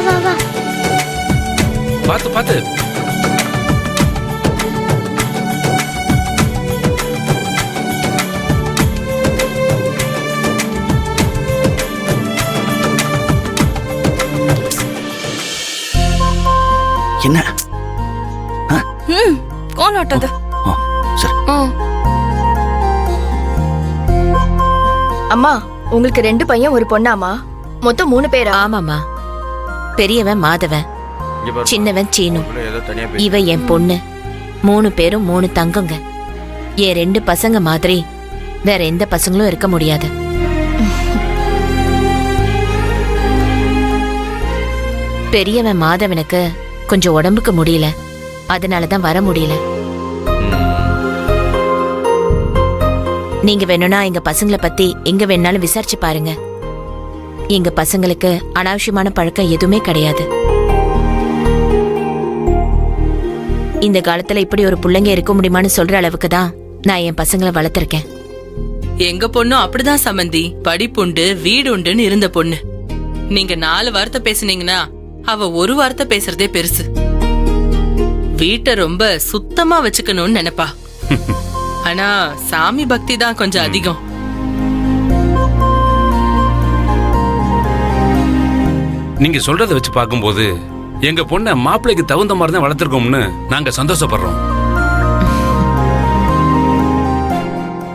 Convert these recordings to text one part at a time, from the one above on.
வா வா. பாத்து பாத்து. என்ன? कौन ஆட்டது? சரி. அம்மா, உங்களுக்கு 2 பையன் ஒரு பொண்ணாமா? மொத்தம் 3 பேரா? ஆமாமா. பெரியவன் மாதவன், சின்னவன் சீனு, இவ என் பொண்ணு. 3 பேரும் 3 தங்கங்க. என் 2 பசங்க மாதிரி வேற எந்த பசங்களும் இருக்க முடியாது. பெரியவன் மாதவனுக்கு கொஞ்சம் உடம்புக்கு முடியல, அதனாலதான் வர முடியல. நீங்க வேணும்னா எங்க பசங்களை பத்தி எங்க வேணாலும் விசாரிச்சு பாருங்க. எங்க பசங்களுக்கு அனாவசியமான பழக்கம் எதுவுமே கிடையாது. இந்த காலத்துல இப்படி ஒரு பிள்ளைங்க இருக்க முடியுமான்னு சொல்ற அளவுக்கு தான் நான் என் பசங்களை வளர்த்திருக்கேன். எங்க பொண்ணும் அப்படிதான் சம்மந்தி. படிப்புண்டு வீடு உண்டுன்னு இருந்த பொண்ணு. நீங்க 4 வார்த்தை பேசுனீங்கன்னா அவ 1 வார்த்தை பேசுறதே பெருசு. வீட்டை ரொம்ப சுத்தமா வச்சுக்கணும்னு நினைப்பா. ஆனா சாமி பக்தி தான் கொஞ்சம் அதிகம். நீங்க சொல்றத வச்சு பார்க்கும்போது எங்க பொண்ண மாப்பிள்ளைக்கு தகுந்த மாதிரி தான் வளர்த்திருக்கோம்னு நாங்க சந்தோஷப்படுறோம்.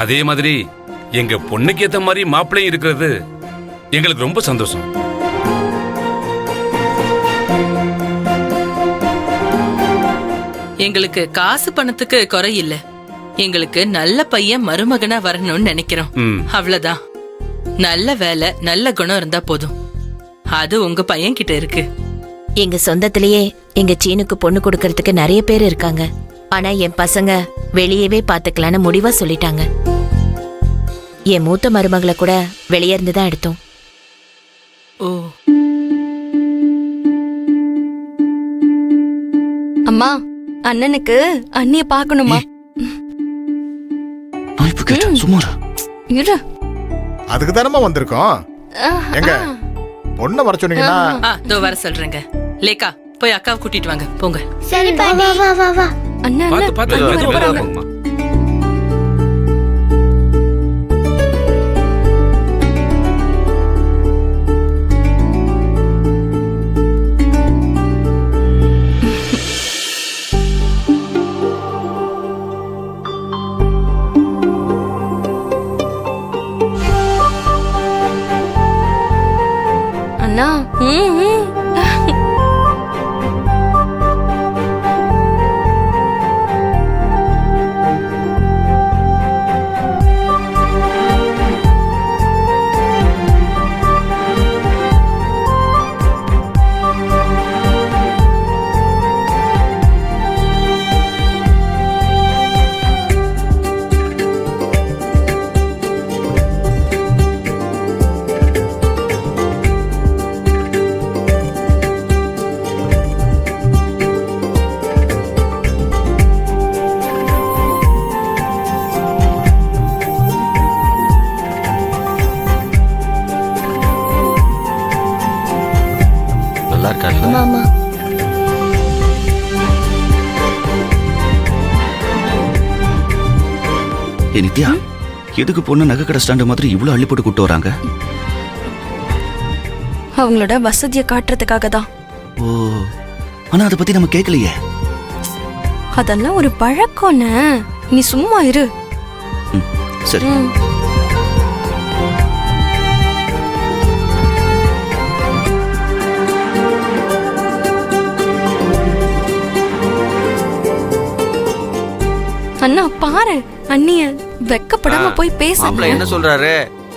அதே மாதிரி எங்க பொண்ணுக்கு ஏத்த மாதிரி மாப்பிள்ளையும் இருக்கிறது எங்களுக்கு ரொம்ப சந்தோஷம். எங்களுக்கு காசு பணத்துக்கு குறை இல்ல. எங்களுக்கு நல்ல பையன் மருமகனா வரணும்னு நினைக்கிறோம். அவ்வளவுதான். நல்ல வேலை, நல்ல குணம் இருந்தா போதும். அது உங்க பையன் கிட்ட இருக்கு. எங்க சொந்தத்திலேயே எங்க சீனுக்கு பொண்ணு கொடுக்கறதுக்கு நிறைய பேர் இருக்காங்க. ஆனா என் பசங்க வெளியவே பாத்துக்கலான்னு முடிவா சொல்லிட்டாங்க. என் மூத்த மருமகளை கூட வெளியே இருந்துதான் எடுத்தோம். ஓ, அம்மா, அண்ணனுக்கு அண்ணிய பாக்கணுமா? சும்மா இரு. அதுக்கு தானமா வந்திருக்கோம். எங்க பொண்ணை வர சொன்னீங்கன்னா இதோ வர சொல்றேங்க. லேக்கா, போய் அக்காவை கூட்டிட்டு வாங்க, போங்க. சரி பாட்டி. வா வா வா. அண்ணா பாத்து பாத்து போறாங்க. அண்ணா, மாமா. நித்யா, எதுக்கு பொண்ணு நகை கடை ஸ்டாண்டு மாதிரி இவ்வளவு அள்ளி போட்டு கூட்டு வராங்க? அவங்களோட வசதியை காட்டுறதுக்காக தான். ஓ, ஆனா அதை பத்தி நம்ம கேட்கலையே. அதெல்லாம் ஒரு பழக்கம்னு. நீ சும்மா இரு. சரி. அண்ணா பாரு, அண்ணிய வெக்கப்படாம போய் பேச. மாப்பிள்ள என்ன சொல்றாரு?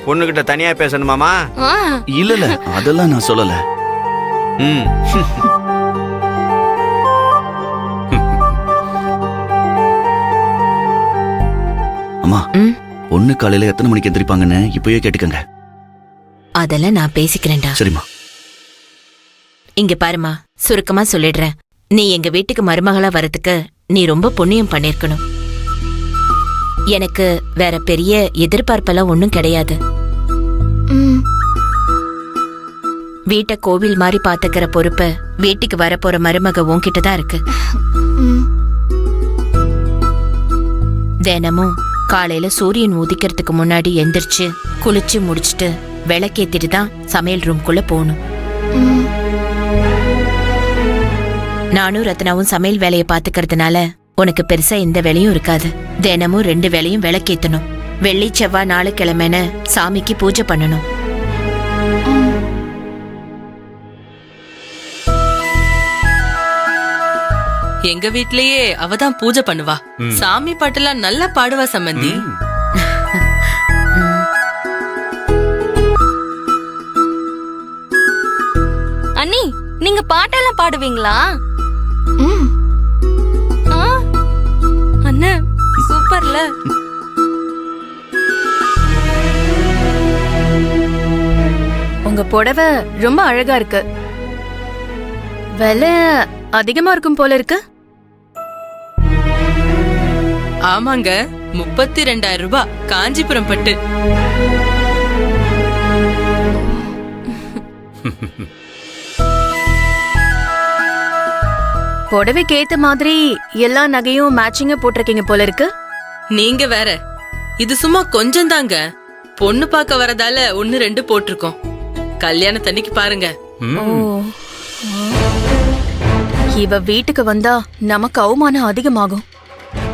பொண்ணுகிட்ட தனியா பேசணுமாமா? இல்ல இல்ல, அதெல்லாம் நான் சொல்லல. அம்மா, பொண்ணு காலையில எத்தனை மணிக்கு எந்திரிப்பாங்கன்னு இப்பயே கேட்டுக்கங்க. அதெல்லாம் நான் பேசிக்கிறேன்டா. சரிம்மா. இங்க பாருமா, சுருக்கமா சொல்லிடுறேன். நீ எங்க வீட்டுக்கு மருமகளா வரதுக்கு நீ ரொம்ப புண்ணியம் பண்ணிருக்கணும். எனக்கு வேற பெரிய எதிர்பார்ப்பெல்லாம் ஒண்ணும் கிடையாது. வீட்டை கோவில் மாதிரி பாத்துக்கிற பொறுப்பு வீட்டுக்கு வரப்போற மருமக உன்கிட்ட தான் இருக்கு. தினமும் காலையில சூரியன் உதிக்கிறதுக்கு முன்னாடி எந்திரிச்சு குளிச்சு முடிச்சிட்டு விளக்கேத்திட்டு தான் சமையல் ரூம்குள்ள போகணும். நானும் ரத்னாவும் சமையல் வேலையை பாத்துக்கிறதுனால உனக்கு பெருசா எந்த வேலையும் இருக்காது. தினமும் 2 வேளையும் விளக்கேத்தணும். வெள்ளி செவ்வாய் 4 கிழமைன்னு சாமிக்கு பூஜை பண்ணணும். எங்க வீட்லயே அவதான் பூஜை பண்ணுவா. சாமி பாட்டெல்லாம் நல்லா பாடுவா சம்பந்தி. அண்ணி, நீங்க பாட்டெல்லாம் பாடுவீங்களா? அண்ணா சூப்பர்ல. உங்க புடவை ரொம்ப அழகா இருக்கு. விலை அதிகமா இருக்கும் போல இருக்கு. ஆமாங்க, 32,000 ரூபாய் காஞ்சிபுரம் பட்டு. புடவைக்கு ஏத்த மாதிரி எல்லா நகையும் மேட்சிங்கா போட்டிருக்கீங்க போல இருக்கு. நீங்க வேற, இது சும்மா கொஞ்சம் தாங்க. பொண்ணு பார்க்க வரதால 1 2 போட்டிருக்கோம். கல்யாணத்தன்னைக்கு பாருங்க. இவ வீட்டுக்கு வந்தா நமக்கு அவமானம் அதிகமாகும்.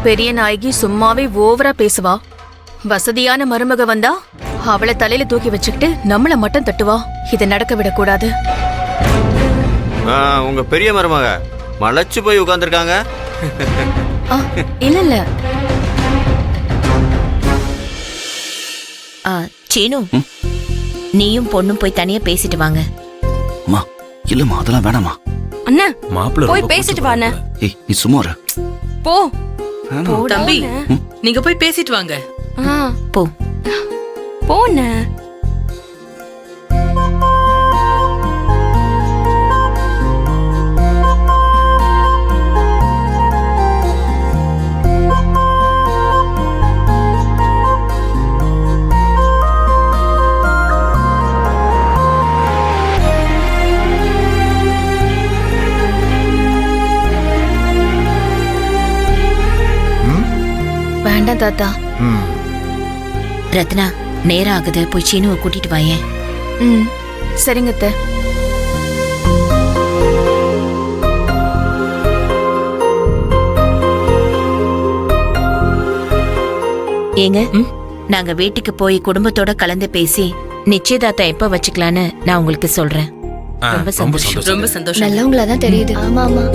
பெரிய நாயகி சும்மாவே ஓவரா பேசுவா. வசதியான மருமக வந்தா அவளை தலையில தூக்கி வச்சுக்கிட்டு நம்மள மட்டும் தட்டுவா. இதை நடக்க விடக்கூடாது. உங்க பெரிய மருமக மலைச்சு போய் உட்கார்ந்துருக்காங்க. இல்ல இல்ல. சீனு, நீயும் பொண்ணும் போய் தனியா பேசிட்டு வாங்க. அம்மா இல்லம்மா, அதெல்லாம் வேணாமா. அண்ணா மாப்பிள்ள போய் பேசிட்டு வாண்ணே. ஏய் நீ சும்மா இரு. போ. தம்பி, நீங்க போய் பேசிட்டு வாங்க. போ போண்ணே. வேண்டாம் தாத்தா. ரத்னா, நேரம் ஆகுது, போய் சீனுவை கூட்டிட்டு வாயேன். சரிங்க அத்தை. ஏங்க, நாங்க வீட்டுக்கு போய் குடும்பத்தோட கலந்து பேசி நிச்சயதார்த்தம் எப்ப வச்சுக்கலான்னு நான் உங்களுக்கு சொல்றேன். ரொம்ப சந்தோஷம். ரொம்ப சந்தோஷம். நல்லவங்களா தான் தெரியுது. ஆமா ஆமா.